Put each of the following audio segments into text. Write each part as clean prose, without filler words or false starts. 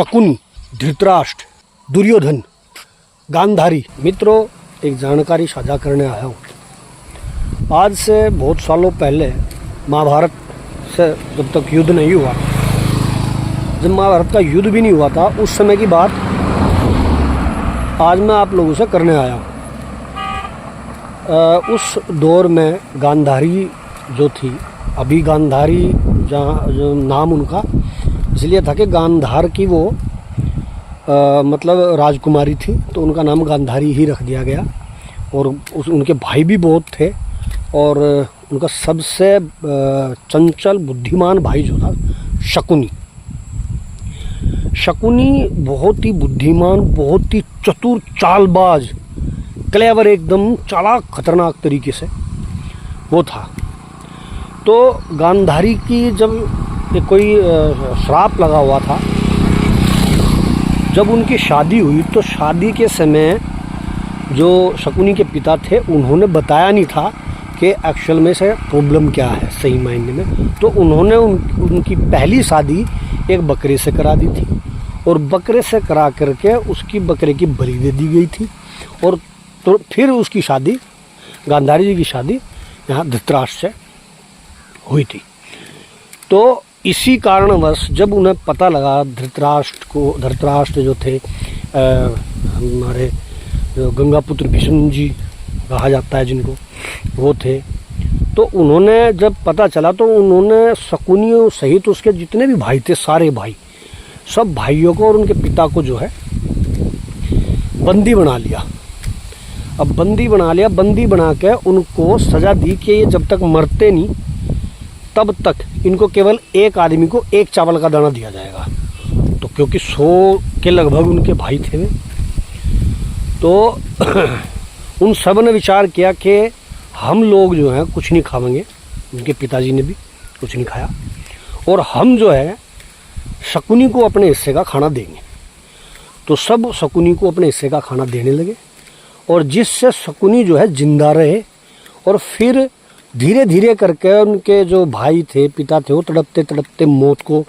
शकुनी, धृतराष्ट्र, दुर्योधन, गांधारी। मित्रों, एक जानकारी साझा करने आया हूँ। आज से बहुत सालों पहले महाभारत से जब तक युद्ध नहीं हुआ, जब महाभारत का युद्ध भी नहीं हुआ था, उस समय की बात आज मैं आप लोगों से करने आया हूँ। उस दौर में गांधारी जो थी, अभी गांधारी जहाँ जो नाम उनका इसलिए था कि गांधार की वो मतलब राजकुमारी थी, तो उनका नाम गांधारी ही रख दिया गया। और उनके भाई भी बहुत थे, और उनका सबसे चंचल बुद्धिमान भाई जो था शकुनी। शकुनी बहुत ही बुद्धिमान, बहुत ही चतुर, चालबाज, क्लेवर, एकदम चालाक, खतरनाक तरीके से वो था। तो गांधारी की जब कोई श्राप लगा हुआ था, जब उनकी शादी हुई तो शादी के समय जो शकुनी के पिता थे उन्होंने बताया नहीं था कि एक्चुअल में से प्रॉब्लम क्या है सही मायने में। तो उन्होंने उनकी पहली शादी एक बकरे से करा दी थी, और बकरे से करा करके उसकी बकरे की बलि दे दी गई थी। और तो फिर उसकी शादी, गांधारी जी की शादी यहाँ धृतराष्ट्र से हुई थी। तो इसी कारणवश जब उन्हें पता लगा, धृतराष्ट्र जो थे हमारे जो गंगापुत्र भीष्म जी कहा जाता है जिनको, वो थे। तो उन्होंने जब पता चला तो उन्होंने शकुनी सहित उसके जितने भी भाई थे, सारे भाई, सब भाइयों को और उनके पिता को जो है बंदी बना लिया। अब बंदी बना के उनको सज़ा दी कि ये जब तक मरते नहीं तब तक इनको केवल एक आदमी को एक चावल का दाना दिया जाएगा। तो क्योंकि 100 के लगभग उनके भाई थे वे, तो उन सब ने विचार किया कि हम लोग जो हैं कुछ नहीं खाएंगे। उनके पिताजी ने भी कुछ नहीं खाया, और हम जो है शकुनी को अपने हिस्से का खाना देंगे। तो सब शकुनी को अपने हिस्से का खाना देने लगे, और जिससे शकुनी जो है जिंदा रहे। और फिर धीरे धीरे करके उनके जो भाई थे, पिता थे, वो तड़पते तड़पते मौत को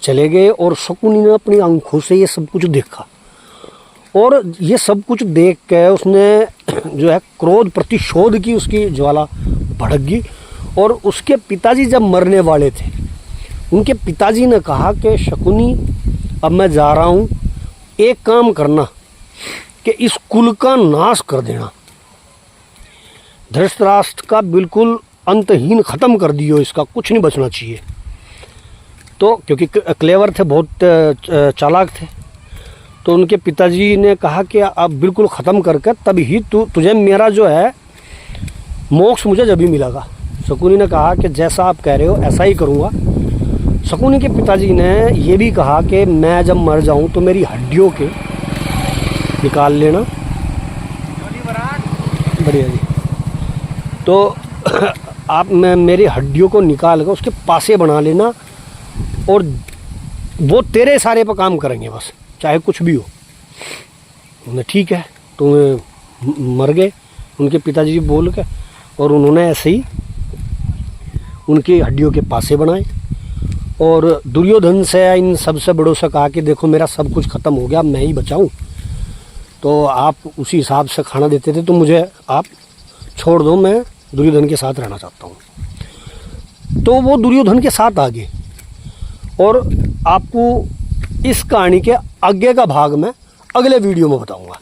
चले गए। और शकुनी ने अपनी आंखों से ये सब कुछ देखा, और ये सब कुछ देख के उसने जो है क्रोध, प्रतिशोध की उसकी ज्वाला भड़क गई। और उसके पिताजी जब मरने वाले थे, उनके पिताजी ने कहा कि शकुनी, अब मैं जा रहा हूँ, एक काम करना कि इस कुल का नाश कर देना, धृतराष्ट्र का बिल्कुल अंतहीन ख़त्म कर दियो, इसका कुछ नहीं बचना चाहिए। तो क्योंकि क्लेवर थे, बहुत चालाक थे, तो उनके पिताजी ने कहा कि अब बिल्कुल ख़त्म करके तब ही तुझे मेरा जो है मोक्ष मुझे जब भी मिलेगा। शकुनी ने कहा कि जैसा आप कह रहे हो ऐसा ही करूँगा। शकुनी के पिताजी ने ये भी कहा कि मैं जब मर जाऊँ तो मेरी हड्डियों के निकाल लेना। बढ़िया जी। तो आप मेरी हड्डियों को निकाल कर उसके पासे बना लेना, और वो तेरे सारे पर काम करेंगे, बस चाहे कुछ भी हो। उन्होंने ठीक है, तो मर गए उनके पिताजी बोल के, और उन्होंने ऐसे ही उनकी हड्डियों के पासे बनाए। और दुर्योधन से, इन सबसे बड़ों से कहा कि देखो मेरा सब कुछ ख़त्म हो गया, मैं ही बचाऊं, तो आप उसी हिसाब से खाना देते थे, तो मुझे आप छोड़ दो, मैं दुर्योधन के साथ रहना चाहता हूँ। तो वो दुर्योधन के साथ आ गए। और आपको इस कहानी के आगे का भाग मैं अगले वीडियो में बताऊंगा।